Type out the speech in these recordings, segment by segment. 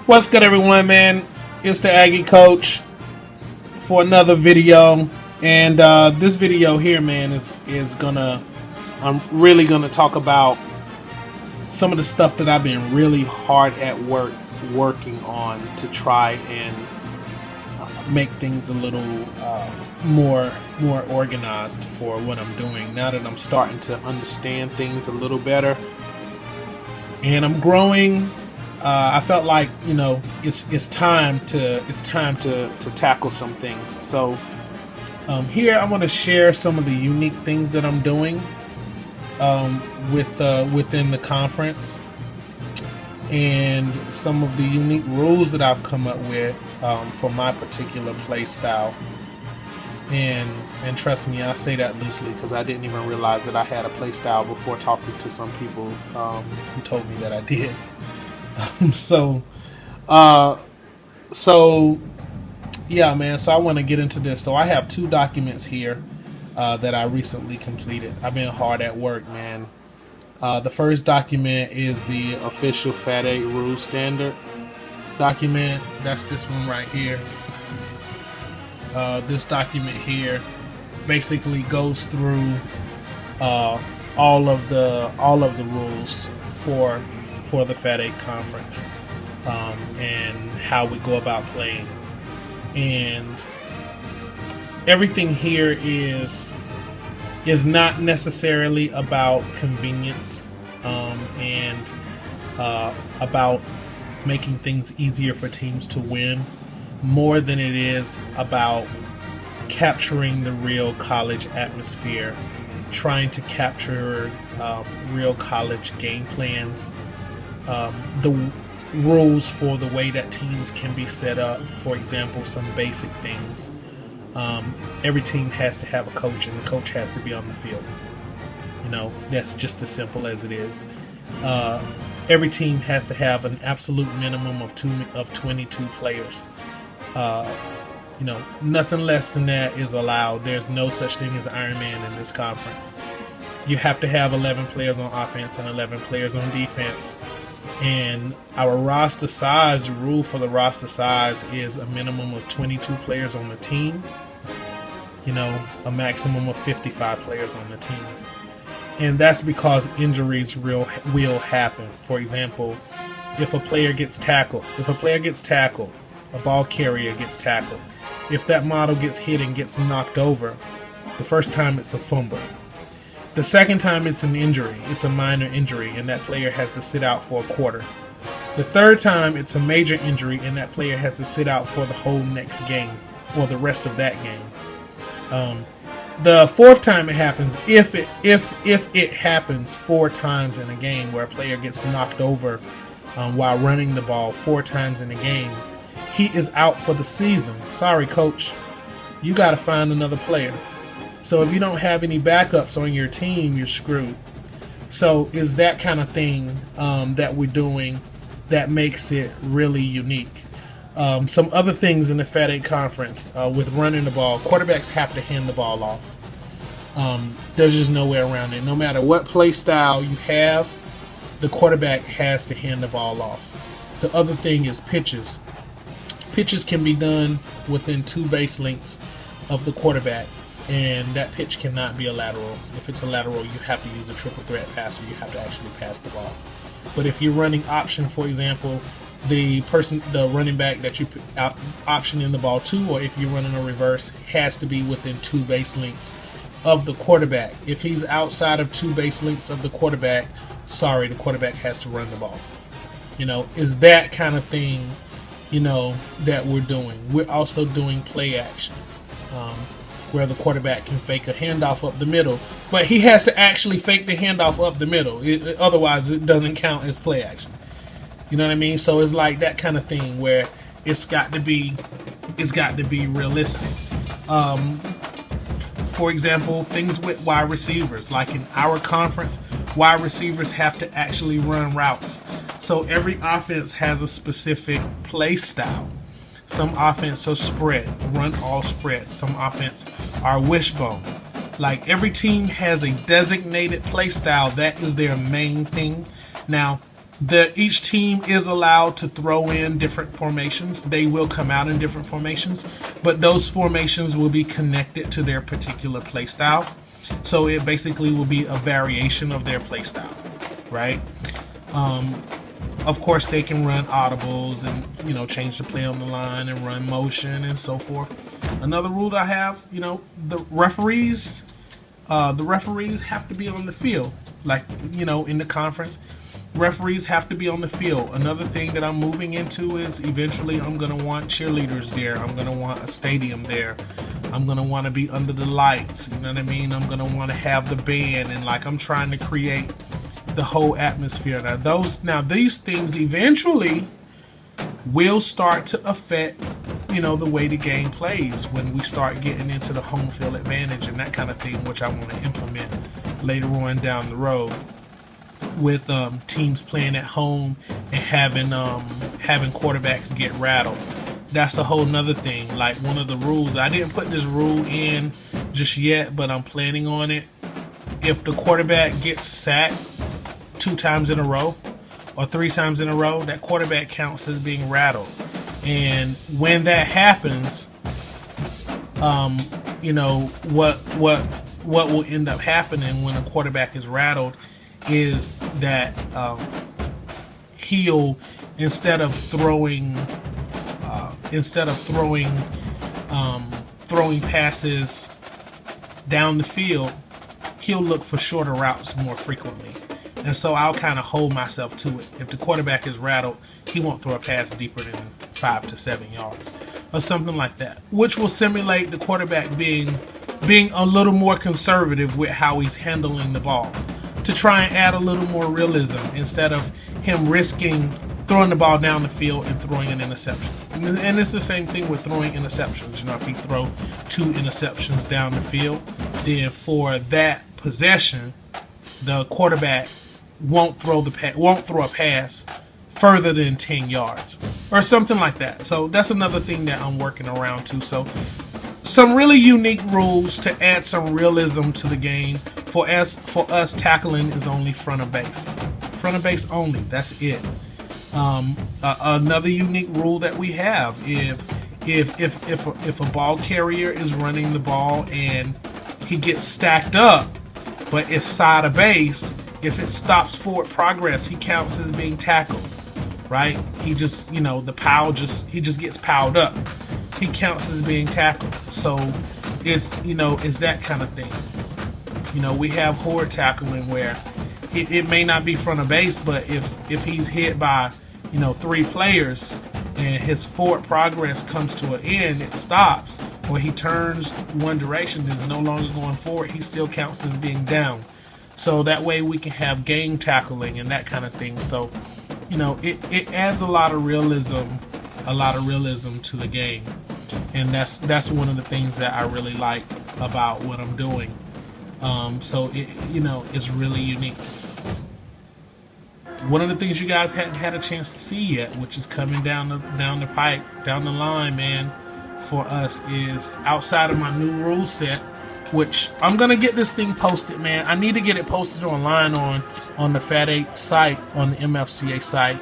What's good, everyone, man? It's the Aggie Coach for another video, and this video here, man, is gonna. I'm really gonna talk about some of the stuff that I've been really hard at working on to try and make things a little more organized for what I'm doing. Now that I'm starting to understand things a little better, and I'm growing. I felt like it's time to tackle some things. So here I want to share some of the unique things that I'm doing within the conference, and some of the unique rules that I've come up with for my particular play style. And trust me, I say that loosely because I didn't even realize that I had a play style before talking to some people who told me that I did. So yeah, man. So I want to get into this. So I have 2 documents here that I recently completed. I've been hard at work, man. The first document is the official Fat 8 Rule Standard document. That's this one right here. This document here basically goes through all of the rules for the Fat 8 conference, and how we go about playing. And everything here is not necessarily about convenience and about making things easier for teams to win, more than it is about capturing the real college atmosphere, trying to capture real college game plans, the rules for the way that teams can be set up. For example, some basic things. Every team has to have a coach, and the coach has to be on the field. That's just as simple as it is. Every team has to have an absolute minimum of 22 players. Nothing less than that is allowed. There's no such thing as Iron Man in this conference. You have to have 11 players on offense and 11 players on defense. And our roster size, the rule for the roster size is a minimum of 22 players on the team. A maximum of 55 players on the team. And that's because injuries will happen. For example, if a player gets tackled, a ball carrier gets tackled, if that model gets hit and gets knocked over, the first time it's a fumble. The second time it's an injury, it's a minor injury, and that player has to sit out for a quarter. The third time it's a major injury, and that player has to sit out for the whole next game, or the rest of that game. The fourth time it happens, if it happens 4 times in a game where a player gets knocked over while running the ball 4 times in a game, he is out for the season. Sorry, coach. You got to find another player. So if you don't have any backups on your team, you're screwed. So is that kind of thing that we're doing that makes it really unique. Some other things in the Fat 8 conference with running the ball, quarterbacks have to hand the ball off. There's just no way around it. No matter what play style you have, the quarterback has to hand the ball off. The other thing is pitches. Pitches can be done within 2 base lengths of the quarterback, and that pitch cannot be a lateral. If it's a lateral, you have to use a triple threat passer. You have to actually pass the ball. But if you're running option, for example, the running back that you put option in the ball to, or if you're running a reverse, has to be within 2 base lengths of the quarterback. If he's outside of 2 base lengths of the quarterback, sorry, the quarterback has to run the ball. Is that kind of thing, that we're doing. We're also doing play action, where the quarterback can fake a handoff up the middle, but he has to actually fake the handoff up the middle. Otherwise, it doesn't count as play action. You know what I mean? So it's like that kind of thing where it's got to be realistic. For example, things with wide receivers, like in our conference, wide receivers have to actually run routes. So every offense has a specific play style. Some offense are spread, run all spread. Some offense are wishbone. Like every team has a designated play style. That is their main thing. Now, Each team is allowed to throw in different formations. They will come out in different formations, but those formations will be connected to their particular play style. So it basically will be a variation of their play style, right? Of course, they can run audibles and change the play on the line and run motion and so forth. Another rule that I have, the referees have to be on the field, like in the conference. Referees have to be on the field. Another thing that I'm moving into is eventually I'm going to want cheerleaders there. I'm going to want a stadium there. I'm going to want to be under the lights. You know what I mean? I'm going to want to have the band, and I'm trying to create the whole atmosphere. Now these things eventually will start to affect the way the game plays when we start getting into the home field advantage and that kind of thing, which I want to implement later on down the road with teams playing at home and having quarterbacks get rattled. That's a whole nother thing. Like, one of the rules, I didn't put this rule in just yet, but I'm planning on it. If the quarterback gets sacked 2 times in a row or 3 times in a row, that quarterback counts as being rattled. And when that happens, what will end up happening when a quarterback is rattled is that he'll instead of throwing passes down the field, he'll look for shorter routes more frequently. And so I'll kind of hold myself to it. If the quarterback is rattled, he won't throw a pass deeper than 5 to 7 yards or something like that, which will simulate the quarterback being a little more conservative with how he's handling the ball, to try and add a little more realism instead of him risking throwing the ball down the field and throwing an interception. And it's the same thing with throwing interceptions. If you throw 2 interceptions down the field, then for that possession, the quarterback won't throw a pass further than 10 yards or something like that. So that's another thing that I'm working around too. So some really unique rules to add some realism to the game. For us, tackling is only front of base only. That's it. Another unique rule that we have: if a ball carrier is running the ball and he gets stacked up, but it's side of base, if it stops forward progress, he counts as being tackled. Right? He just he just gets piled up. He counts as being tackled. So it's that kind of thing. We have horde tackling where it may not be front of base, but if he's hit by 3 players and his forward progress comes to an end, it stops, or he turns one direction and is no longer going forward, he still counts as being down. So that way we can have game tackling and that kind of thing. So it adds a lot of realism to the game, and that's one of the things that I really like about what I'm doing. So it's really unique. One of the things you guys hadn't had a chance to see yet, which is coming down the line, man, for us, is outside of my new rule set, which I'm gonna get this thing posted, man. I need to get it posted online on the Fat 8 site, on the MFCA site,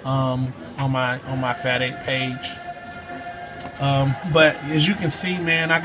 on my Fat 8 page. But as you can see, man, I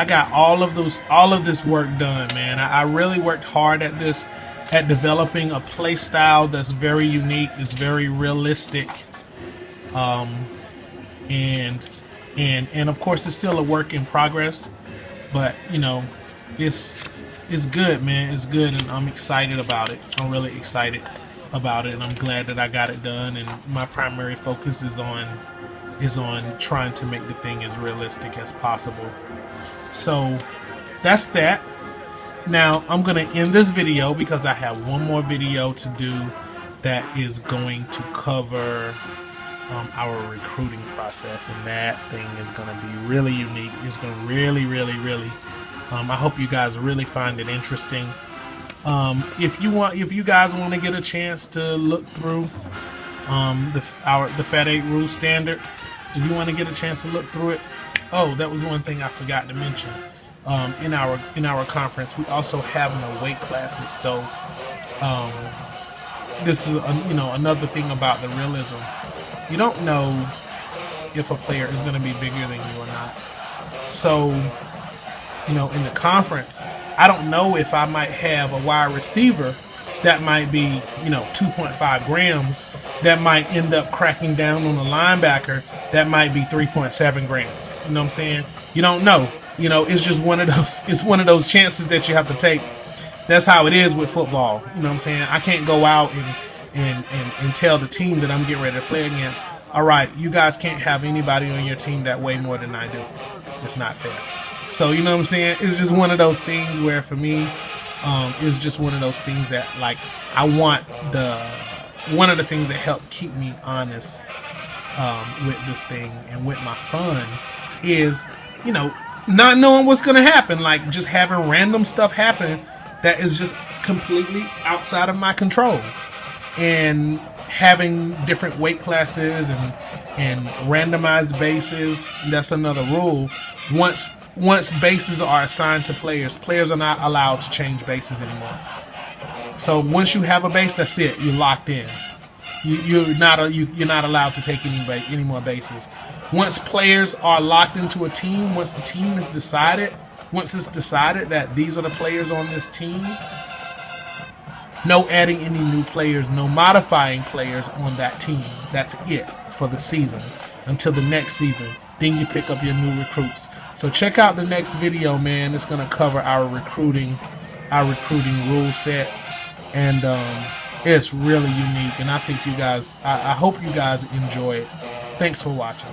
got all of this work done, man. I really worked hard at this, at developing a play style that's very unique, is very realistic, and of course it's still a work in progress, but it's good, man. It's good, and I'm excited about it. I'm really excited about it, and I'm glad that I got it done. And my primary focus is on trying to make the thing as realistic as possible. So that's that. Now I'm gonna end this video because I have one more video to do that is going to cover our recruiting process, and that thing is gonna be really unique. It's gonna really I hope you guys really find it interesting. If you guys want to get a chance to look through the Fat 8 Rule Standard, if you want to get a chance to look through it, oh, that was one thing I forgot to mention. In our conference, we also have no weight classes, so this is another thing about the realism. You don't know if a player is going to be bigger than you or not. So, in the conference, I don't know if I might have a wide receiver that might be, 2.5 grams, that might end up cracking down on a linebacker that might be 3.7 grams. You know what I'm saying? You don't know. It's just one of those. It's one of those chances that you have to take. That's how it is with football. You know what I'm saying? I can't go out and tell the team that I'm getting ready to play against, all right, you guys can't have anybody on your team that weigh more than I do. It's not fair. So, you know what I'm saying? It's just one of those things where, for me, it's just one of those things that, like, I want one of the things that help keep me honest with this thing and with my fun is, not knowing what's going to happen. Like, just having random stuff happen that is just completely outside of my control. And having different weight classes and randomized bases, that's another rule. Once bases are assigned to players are not allowed to change bases anymore. So once you have a base, that's it. You're locked in. You're not allowed to take any more bases. Once players are locked into a team, once the team is decided, once it's decided that these are the players on this team, no adding any new players, no modifying players on that team. That's it for the season until the next season. Then you pick up your new recruits. So check out the next video, man. It's going to cover our recruiting rule set, and it's really unique. And I think I hope you guys enjoy it. Thanks for watching.